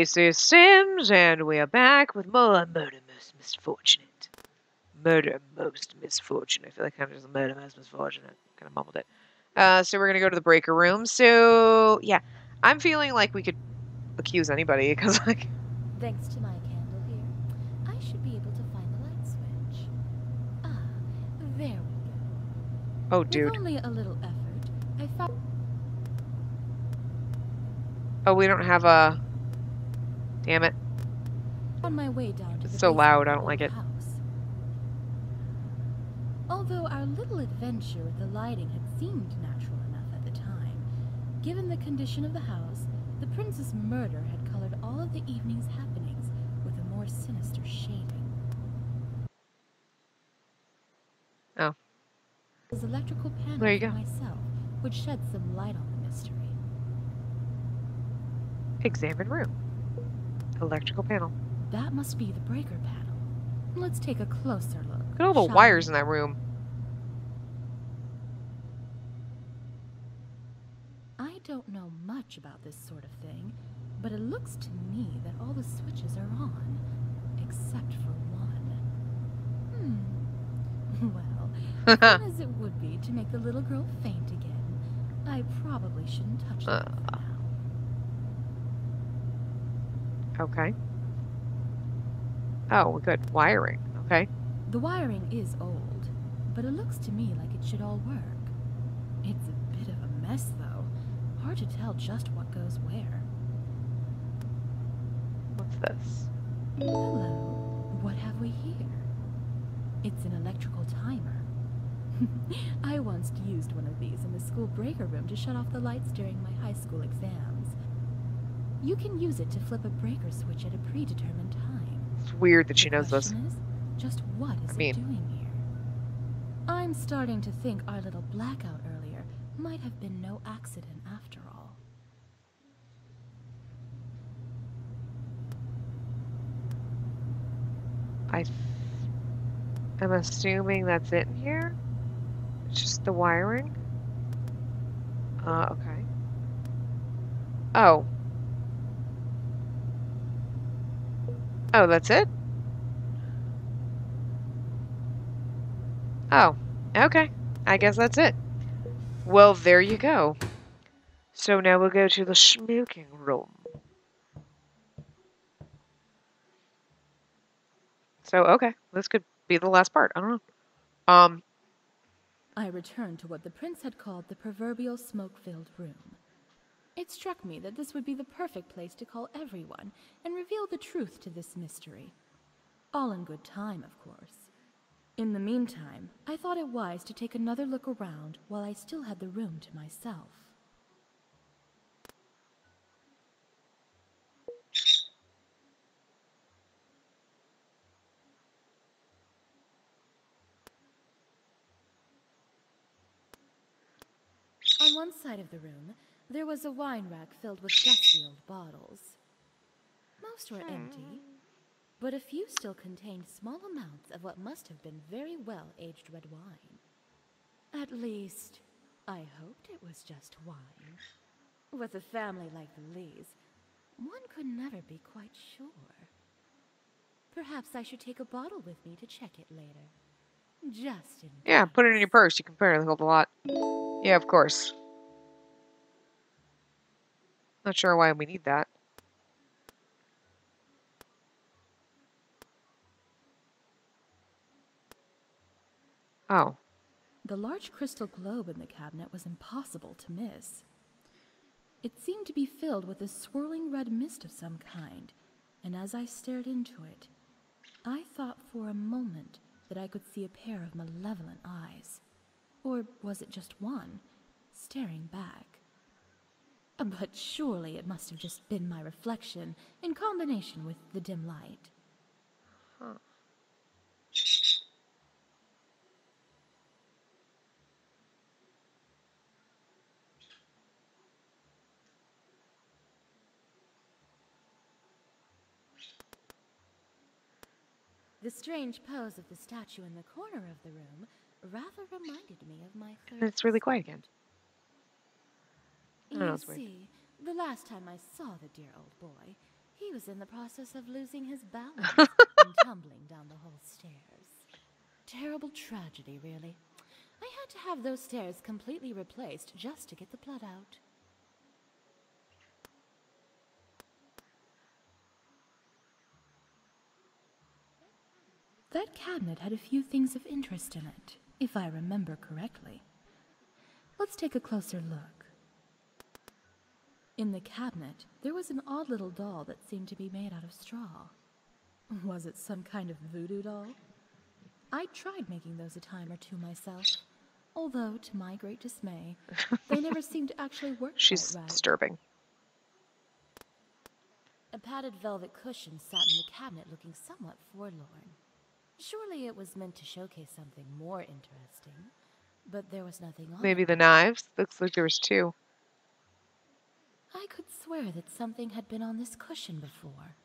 Spacey Sims, and we are back with more Murder Most Misfortunate. Murder Most Misfortunate. I feel like I'm just Murder Most Misfortunate. Kind of mumbled it. So we're gonna go to the breaker room. So yeah, I'm feeling like we could accuse anybody because like. Thanks to my candle here, I should be able to find the light switch. Ah, there we go. Oh, dude. With only a little effort, I found. Oh, we don't have a. Damn it. On my way down to It's the so basement loud. of I the don't like old it. house. Although our little adventure with the lighting had seemed natural enough at the time, given the condition of the house, the prince's murder had colored all of the evening's happenings with a more sinister shading. Oh. This electrical panel There you for go. myself would shed some light on the mystery. Examine room. Electrical panel. That must be the breaker panel. Let's take a closer look. Look at all the wires in that room. I don't know much about this sort of thing, but it looks to me that all the switches are on, except for one. Well, fun as it would be to make the little girl faint again, I probably shouldn't touch that for now. Okay. Oh, good. Wiring. Okay. The wiring is old, but it looks to me like it should all work. It's a bit of a mess, though. Hard to tell just what goes where. What's this? Hello. What have we here? It's an electrical timer. I once used one of these in the school breaker room to shut off the lights during my high school exams. You can use it to flip a breaker switch at a predetermined time. It's weird that she knows this. The question is, just what is it doing here? I'm starting to think our little blackout earlier might have been no accident after all. I'm assuming that's it in here? It's just the wiring? Okay. Oh. Oh, that's it? Oh, okay. I guess that's it. Well, there you go. So now we'll go to the smoking room. So, okay. This could be the last part. I don't know. I returned to what the prince had called the proverbial smoke-filled room. It struck me that this would be the perfect place to call everyone and reveal the truth to this mystery. All in good time, of course. In the meantime, I thought it wise to take another look around while I still had the room to myself. On one side of the room, there was a wine rack filled with dusty old bottles. Most were empty, but a few still contained small amounts of what must have been very well-aged red wine. At least, I hoped it was just wine. With a family like the Lees, one could never be quite sure. Perhaps I should take a bottle with me to check it later. Just in case. Yeah, put it in your purse. You can apparently hold a lot. Yeah, of course. Not sure why we need that. Oh. The large crystal globe in the cabinet was impossible to miss. It seemed to be filled with a swirling red mist of some kind, and as I stared into it, I thought for a moment that I could see a pair of malevolent eyes. Or was it just one, staring back? But surely it must have just been my reflection in combination with the dim light. Huh. The strange pose of the statue in the corner of the room rather reminded me of my third And it's really quiet again. You see, the last time I saw the dear old boy, he was in the process of losing his balance and tumbling down the whole stairs. Terrible tragedy, really. I had to have those stairs completely replaced just to get the blood out. That cabinet had a few things of interest in it, if I remember correctly. Let's take a closer look. In the cabinet, there was an odd little doll that seemed to be made out of straw. Was it some kind of voodoo doll? I tried making those a time or two myself, although, to my great dismay, they never seemed to actually work She's quite right. disturbing. A padded velvet cushion sat in the cabinet looking somewhat forlorn. Surely it was meant to showcase something more interesting, but there was nothing on Maybe it. the knives? Looks like there was 2. I could swear that something had been on this cushion before.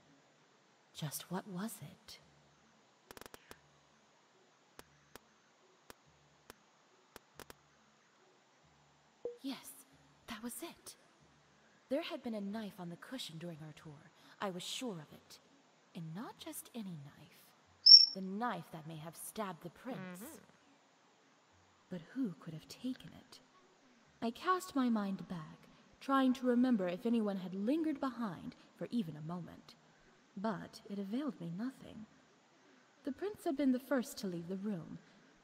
Just what was it? Yes, that was it. There had been a knife on the cushion during our tour. I was sure of it. And not just any knife. The knife that may have stabbed the prince. But who could have taken it? I cast my mind back, trying to remember if anyone had lingered behind for even a moment. But it availed me nothing. The prince had been the first to leave the room,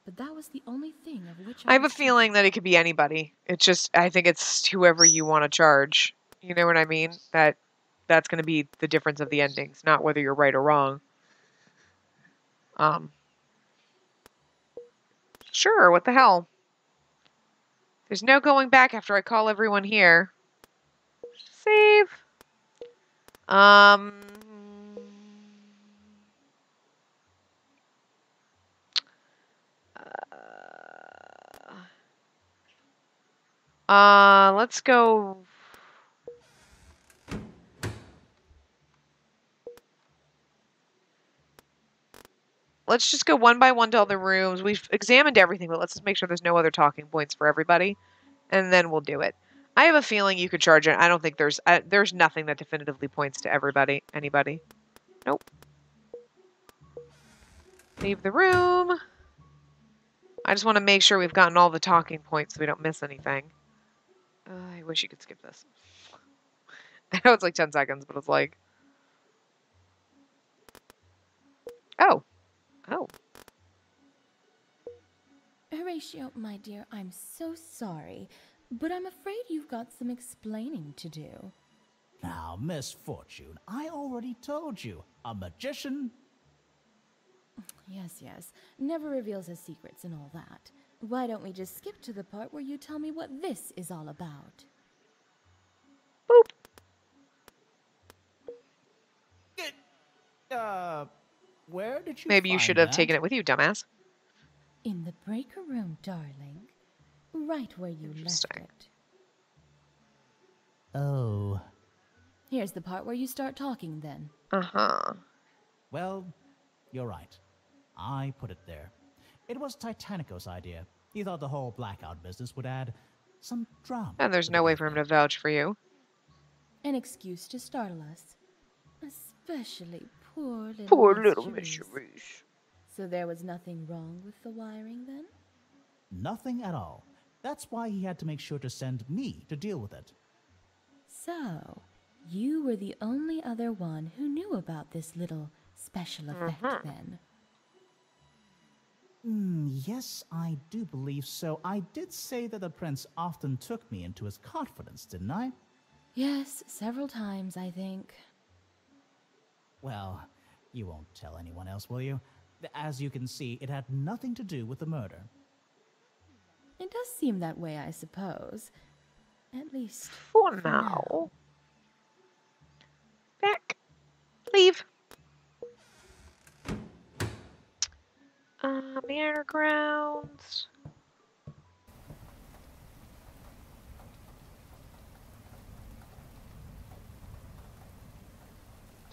but that was the only thing of which I have a was feeling that it could be anybody. It's just, I think it's whoever you want to charge. You know what I mean? That's going to be the difference of the endings, not whether you're right or wrong. Sure, what the hell? There's no going back after I call everyone here. Save. Let's go. Let's just go one by one to all the rooms. We've examined everything, but let's just make sure there's no other talking points for everybody, and then we'll do it. I have a feeling you could charge it. I don't think there's nothing that definitively points to anybody. Nope. Leave the room. I just want to make sure we've gotten all the talking points so we don't miss anything. I wish you could skip this. I know it's like 10 seconds, but it's like... Oh. Oh. Horatio, my dear, I'm so sorry, but I'm afraid you've got some explaining to do. Now, Misfortune, I already told you, a magician... Yes, never reveals his secrets and all that. Why don't we just skip to the part where you tell me what this is all about? Boop. Where did you Maybe you should have taken it with you, dumbass. In the breaker room, darling. Right where you left it. Oh. Here's the part where you start talking, then. Uh-huh. Well, you're right. I put it there. It was Titanico's idea. He thought the whole blackout business would add some drama. And there's no way for him to vouch for you. An excuse to startle us. Especially poor little Miss Charisse. So there was nothing wrong with the wiring, then? Nothing at all. That's why he had to make sure to send me to deal with it. So, you were the only other one who knew about this little special effect, then? Yes, I do believe so. I did say that the prince often took me into his confidence, didn't I? Yes, several times, I think. Well, you won't tell anyone else, will you? As you can see, it had nothing to do with the murder. It does seem that way, I suppose. At least for now. Back. Leave. Manor grounds.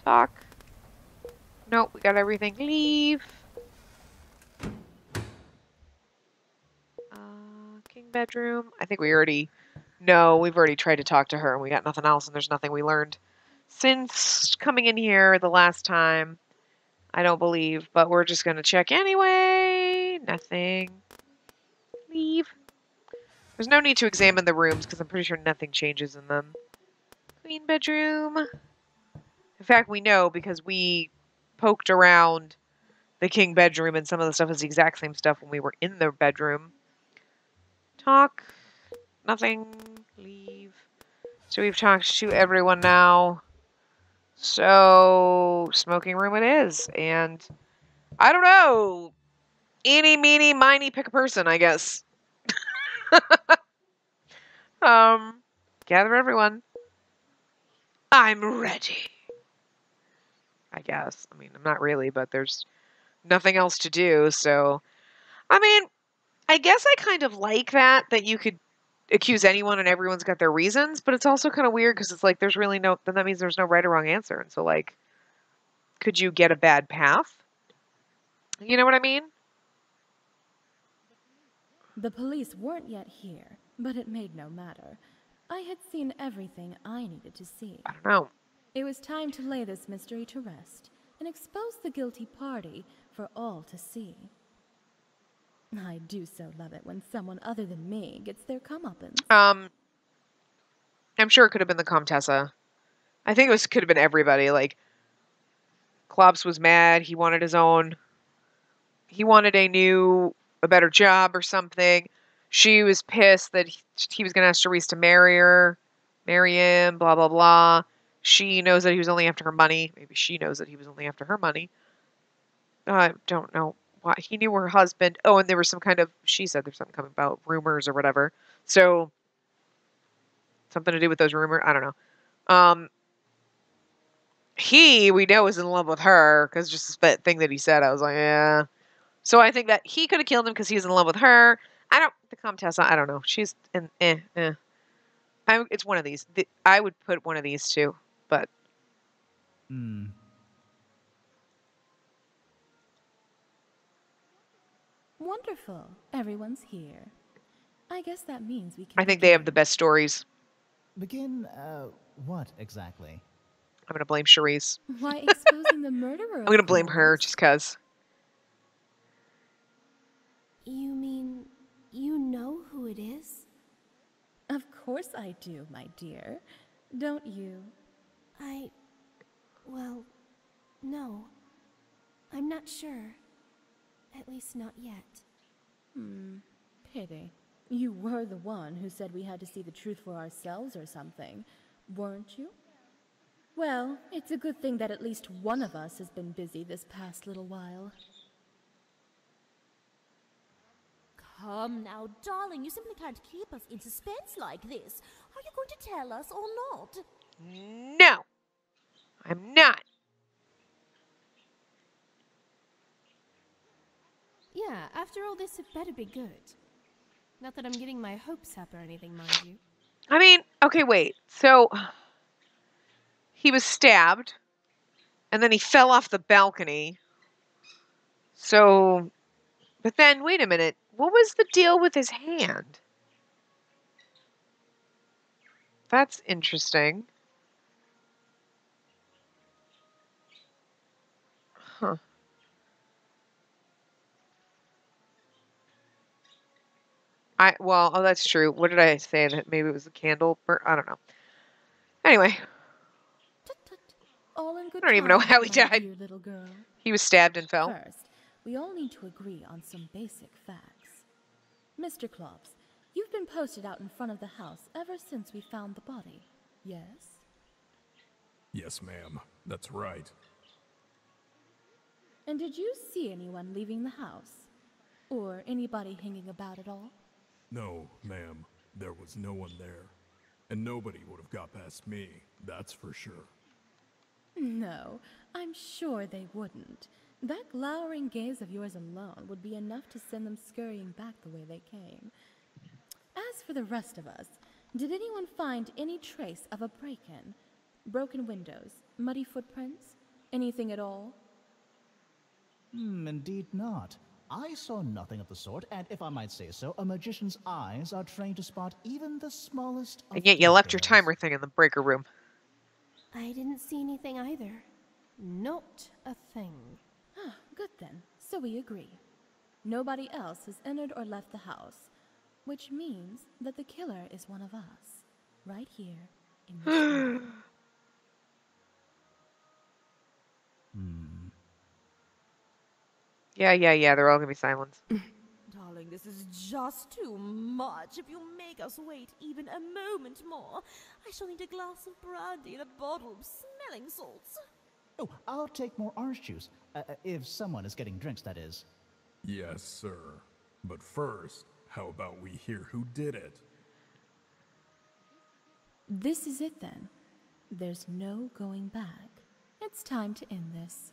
Talk. Nope, we got everything. Leave. King bedroom. I think we already... No, we've already tried to talk to her and we got nothing else and there's nothing we learned. since coming in here the last time, I don't believe, but we're just going to check anyway. Nothing. Leave. There's no need to examine the rooms because I'm pretty sure nothing changes in them. Queen bedroom. In fact, we know because we poked around the king bedroom and some of the stuff is the exact same stuff when we were in the bedroom. Talk. Nothing. Leave. So we've talked to everyone now. So, smoking room it is. And I don't know. Eeny, meeny, miny, pick a person, I guess. Gather everyone. I'm ready. I guess. I mean, I'm not really, but there's nothing else to do, so. I mean, I guess I kind of like that you could accuse anyone and everyone's got their reasons, but it's also kind of weird because it's like there's really no, then that means there's no right or wrong answer. And so, like, could you get a bad path? You know what I mean? The police weren't yet here, but it made no matter. I had seen everything I needed to see. I don't know. It was time to lay this mystery to rest and expose the guilty party for all to see. I do so love it when someone other than me gets their comeuppance. I'm sure it could have been the Comtessa. I think it could have been everybody. Like, Klops was mad. He wanted his own. He wanted a better job or something. She was pissed that he was going to ask Charisse to marry him, blah, blah, blah. She knows that he was only after her money. Maybe she knows that he was only after her money. I don't know why. He knew her husband. Oh, and there was some kind of, she said there's something coming about rumors or whatever. So, something to do with those rumors. I don't know. We know is in love with her because just the thing that he said, I was like, yeah. So I think that he could have killed him because he's in love with her. The Comtessa, I don't know. She's it's one of these. I would put one of these two, but. Wonderful. Everyone's here. I guess that means we can. I think they have the best stories. Begin, what exactly? I'm gonna blame Charisse. Why exposing the murderer? I'm gonna blame her just cause. You mean you know who it is? Of course I do, my dear. Don't you? Well, no. I'm not sure. At least not yet. Pity. You were the one who said we had to see the truth for ourselves or something, weren't you? Well, it's a good thing that at least one of us has been busy this past little while. Come now, darling, you simply can't keep us in suspense like this. Are you going to tell us or not? No, I'm not. Yeah, after all this, it better be good. Not that I'm getting my hopes up or anything, mind you. I mean, okay, wait. So, he was stabbed, and then he fell off the balcony. So, but then, wait a minute. What was the deal with his hand? That's interesting. Huh. Oh, that's true. What did I say? That maybe it was a candle? I don't know. Anyway. Tut, tut. All in good I don't even know time, how he my died. dear little girl. He was stabbed and fell. First, we all need to agree on some basic facts. Mr. Klops, you've been posted out in front of the house ever since we found the body, yes? Yes, ma'am. That's right. And did you see anyone leaving the house? Or anybody hanging about at all? No, ma'am. There was no one there. And nobody would have got past me, that's for sure. No, I'm sure they wouldn't. That glowering gaze of yours alone would be enough to send them scurrying back the way they came. As for the rest of us, did anyone find any trace of a break-in? Broken windows, muddy footprints, anything at all? Indeed not. I saw nothing of the sort, and if I might say so, a magician's eyes are trained to spot even the smallest of And yet you left your details. timer thing in the breaker room. I didn't see anything either. Not a thing. Good then. So we agree. Nobody else has entered or left the house, which means that the killer is one of us, right here in this room. Yeah. They're all gonna be silenced. Darling, this is just too much. If you make us wait even a moment more, I shall need a glass of brandy and a bottle of smelling salts. Oh, I'll take more orange juice. If someone is getting drinks, that is. Yes, sir. But first, how about we hear who did it? This is it then. There's no going back. It's time to end this.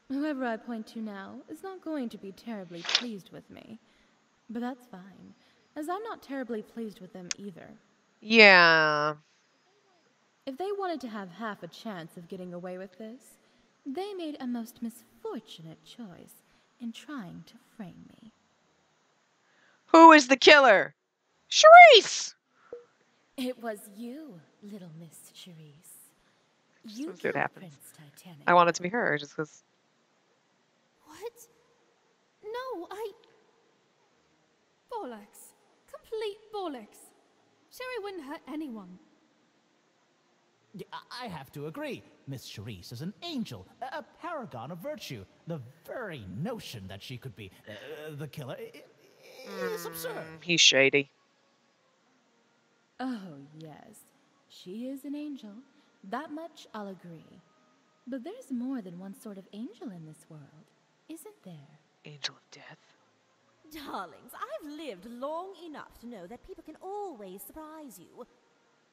Whoever I point to now is not going to be terribly pleased with me. But that's fine, as I'm not terribly pleased with them either. Yeah. If they wanted to have half a chance of getting away with this, they made a most misfortunate choice in trying to frame me. Who is the killer? Charisse! It was you, little Miss Charisse. You Let's see what killed happens. Prince Titanic. I want it to be her, just because. What? No, Bollocks. Complete bollocks. Sherry wouldn't hurt anyone. I have to agree. Miss Charisse is an angel, a paragon of virtue. The very notion that she could be the killer is absurd. He's shady. Oh, yes. She is an angel. That much I'll agree. But there's more than one sort of angel in this world, isn't there? Angel of death. Darlings, I've lived long enough to know that people can always surprise you.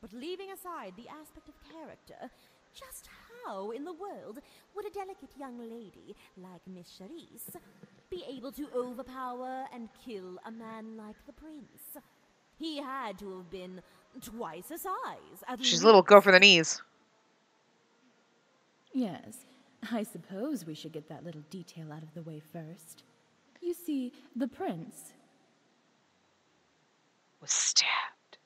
But leaving aside the aspect of character, just how in the world would a delicate young lady like Miss Charisse be able to overpower and kill a man like the prince? He had to have been twice her size. She's a little go for the knees. Yes, I suppose we should get that little detail out of the way first. You see, the prince... Was stabbed.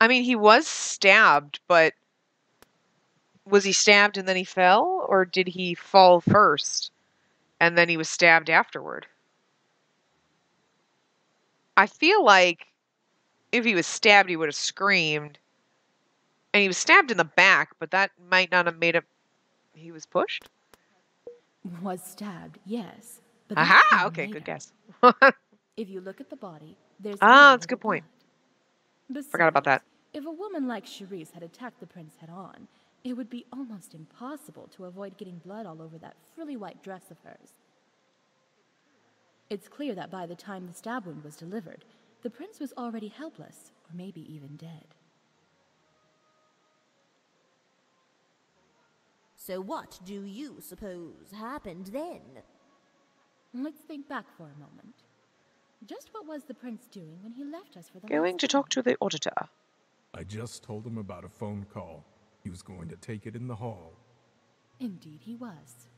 I mean, he was stabbed, but was he stabbed and then he fell? Or did he fall first and then he was stabbed afterward? I feel like if he was stabbed, he would have screamed. And he was stabbed in the back, but that might not have made him... He was pushed? Was stabbed, yes. But Aha! that came Okay, good later. guess. If you look at the body, there's Ah, very that's a good little point. blood. Forgot about that. Besides, if a woman like Charisse had attacked the prince head-on, it would be almost impossible to avoid getting blood all over that frilly white dress of hers. It's clear that by the time the stab wound was delivered, the prince was already helpless, or maybe even dead. So what do you suppose happened then? Let's think back for a moment. Just what was the prince doing when he left us for the Going last to talk time? to the auditor. I just told him about a phone call. He was going to take it in the hall. Indeed he was.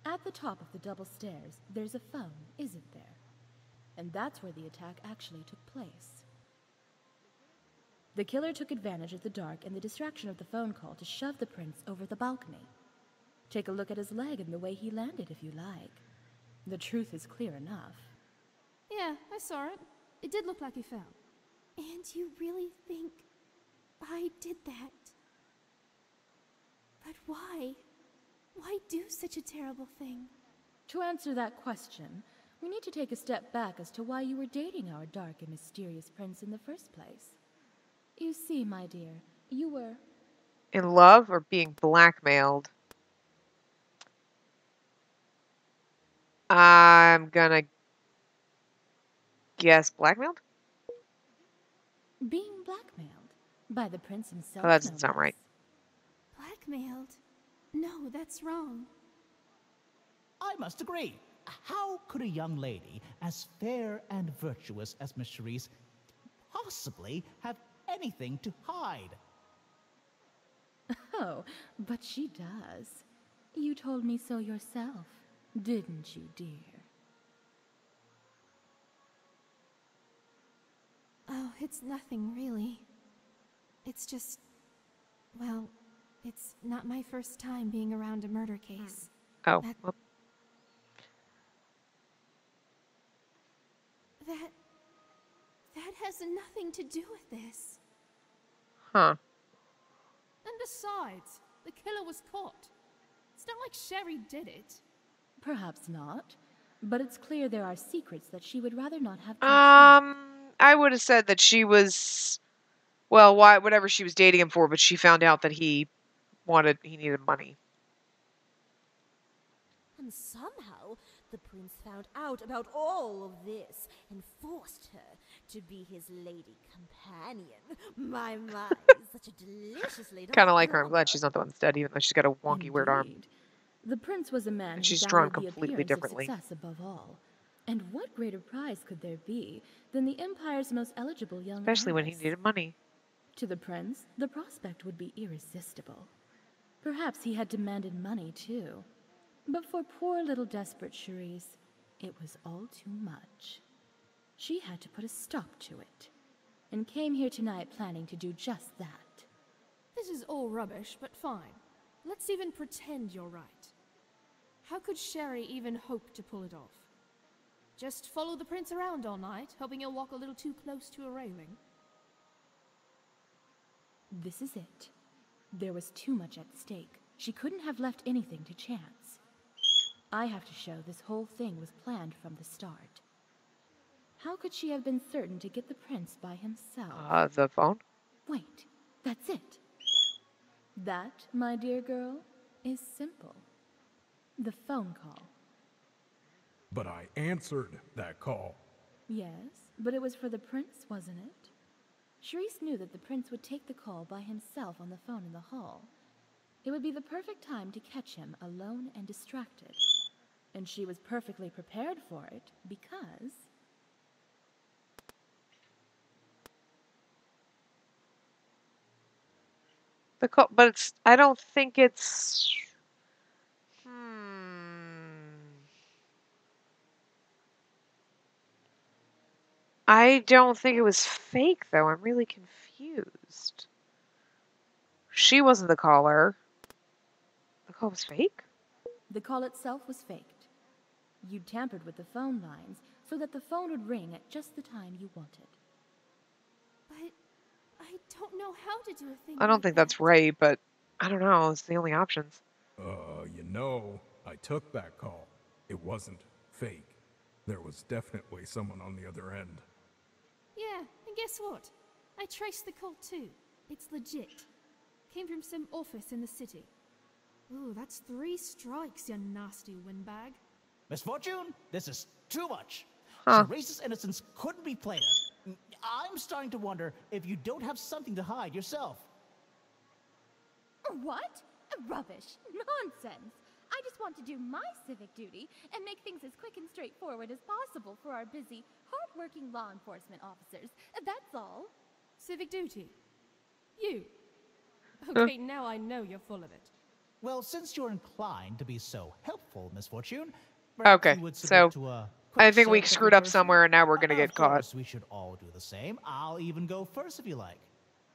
At the top of the double stairs, there's a phone, isn't there? And that's where the attack actually took place. The killer took advantage of the dark and the distraction of the phone call to shove the prince over the balcony. Take a look at his leg and the way he landed, if you like. The truth is clear enough. Yeah, I saw it. It did look like he fell. And you really think I did that? But why? Why do such a terrible thing? To answer that question, we need to take a step back as to why you were dating our dark and mysterious prince in the first place. You see, my dear, you were... In love or being blackmailed? I'm gonna guess blackmailed? being blackmailed by the prince himself. Oh, that doesn't no sound right. less. Blackmailed? No, that's wrong. I must agree. How could a young lady as fair and virtuous as Miss Charisse possibly have anything to hide? Oh, but she does. You told me so yourself, didn't you, dear? Oh, it's nothing really. It's just... Well, it's not my first time being around a murder case. Oh. That- Well, That has nothing to do with this. huh. And besides, the killer was caught. It's not like Sherry did it. Perhaps not, but it's clear there are secrets that she would rather not have transferred. I would have said that she was, well, whatever she was dating him for, but she found out that he needed money. And somehow, the prince found out about all of this and forced her to be his lady companion. My, such a deliciously done Kind of like her. I'm drama. glad she's not the one that's dead, even though she's got a wonky, weird arm. Indeed. The prince was a man And who she's drawn valued the completely appearance differently. of success above all. And what greater prize could there be than the Empire's most eligible young Especially when he heiress? needed money. To the prince, the prospect would be irresistible. Perhaps he had demanded money, too. But for poor little desperate Cherise, it was all too much. She had to put a stop to it, and came here tonight planning to do just that. This is all rubbish, but fine. Let's even pretend you're right. How could Sherry even hope to pull it off? Just follow the prince around all night, hoping he'll walk a little too close to a railing? This is it. There was too much at stake. She couldn't have left anything to chance. I have to show this whole thing was planned from the start. How could she have been certain to get the prince by himself? The phone? Wait, that's it. That, my dear girl, is simple. The phone call. But I answered that call. Yes, but it was for the prince, wasn't it? Cherise knew that the prince would take the call by himself on the phone in the hall. It would be the perfect time to catch him alone and distracted. And she was perfectly prepared for it because... The call, but it's, I don't think it's... I don't think it was fake, though. I'm really confused. She wasn't the caller. The call was fake? The call itself was faked. You tampered with the phone lines so that the phone would ring at just the time you wanted. But I don't know how to do a thing I don't like think that. that's right, but I don't know. It's the only options. I took that call. It wasn't fake. There was definitely someone on the other end. Yeah, and guess what? I traced the call too. It's legit. Came from some office in the city. Ooh, that's 3 strikes, you nasty windbag. Misfortune, this is too much. Huh. Cherise's innocence couldn't be plainer. I'm starting to wonder if you don't have something to hide yourself. What? Rubbish. Nonsense. I just want to do my civic duty and make things as quick and straightforward as possible for our busy, hard-working law enforcement officers. That's all. Civic duty? You? Okay, now I know you're full of it. Well, since you're inclined to be so helpful, Misfortune, perhaps Okay, you would so submit to a I quick think we search of screwed your up person? somewhere and now we're gonna get Of caught. course, we should all do the same. I'll even go first if you like.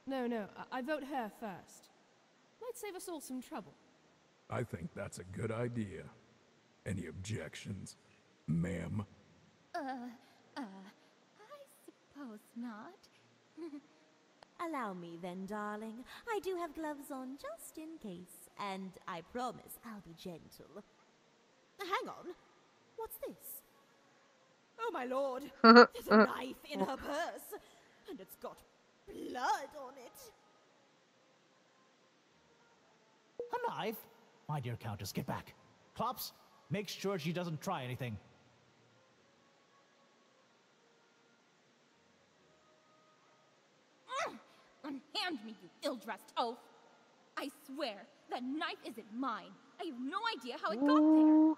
No, I vote her first. Might save us all some trouble. I think that's a good idea. Any objections, ma'am? I suppose not. Allow me then, darling. I do have gloves on just in case, and I promise I'll be gentle. Hang on. What's this? Oh, my lord. There's a knife in her purse, and it's got blood on it. A knife? My dear Countess, get back. Klops, make sure she doesn't try anything. Unhand me, you ill-dressed oaf! I swear, that knife isn't mine. I have no idea how it got there. Ooh.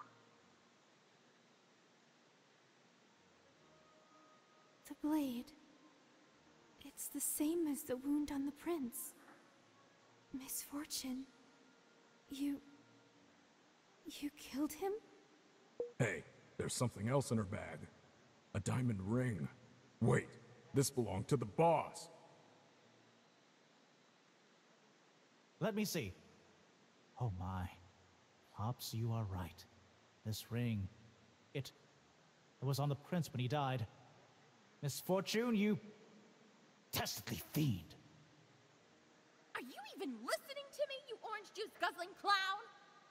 The blade. It's the same as the wound on the prince. Misfortune. You killed him? Hey, there's something else in her bag. A diamond ring. Wait, this belonged to the boss. Let me see. Oh my. Pops, you are right. This ring, it was on the prince when he died. Misfortune, you dastardly fiend. Are you even listening to me, you orange juice guzzling clown?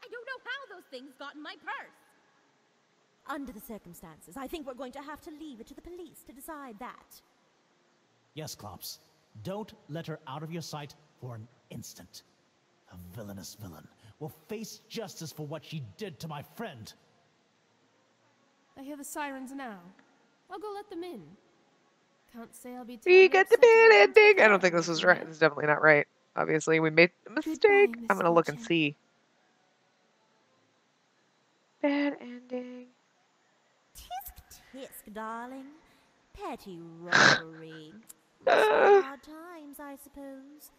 I don't know how those things got in my purse. Under the circumstances, I think we're going to have to leave it to the police to decide that. Yes, Klops. Don't let her out of your sight for an instant. A villainous villain will face justice for what she did to my friend. I hear the sirens now. I'll go let them in. Can't say I'll be We terribly got the upset to have bad them take ending. I care don't of think this me was from right. there. This is definitely not right. Obviously, we made a mistake. I'm gonna look and Misfortune. see. Bad ending. Tisk tisk, darling. Petty robbery. Must be hard times, I suppose.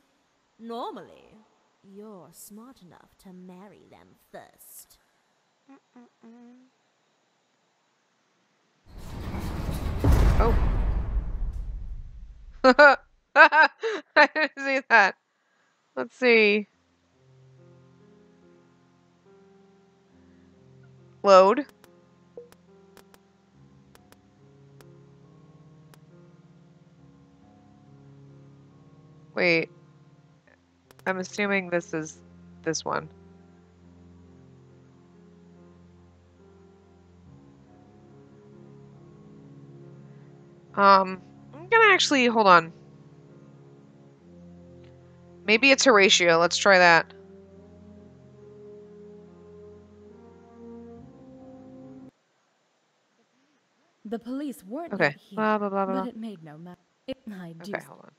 Normally, you're smart enough to marry them first. Oh. I didn't see that. Let's see. Load. Wait. I'm assuming this is this one. I'm gonna actually hold on. Maybe it's Horatio. Let's try that. The police weren't Okay. yet here, Blah blah blah blah. but it made no matter. I do. Okay, hold on.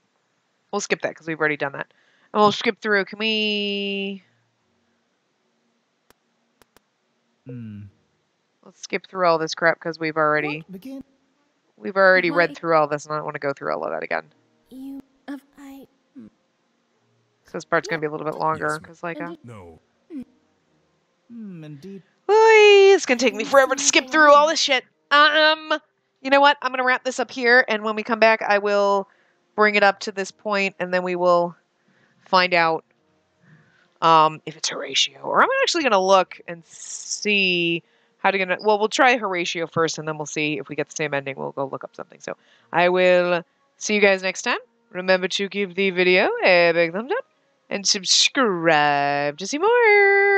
We'll skip that because we've already done that. And we'll skip through. Can we? Let's skip through all this crap because we've already What begin? read Why- through all this, and I don't want to go through all of that again. I. So this part's gonna be a little bit longer Yes, because, like, and No. Indeed. it's gonna take me forever to skip through all this shit. You know what? I'm gonna wrap this up here, and when we come back, I will bring it up to this point, and then we will find out if it's Horatio, or I'm actually gonna look and see how to get. Well, we'll try Horatio first, and then we'll see if we get the same ending. We'll go look up something. So I will see you guys next time. Remember to give the video a big thumbs up and subscribe to see more.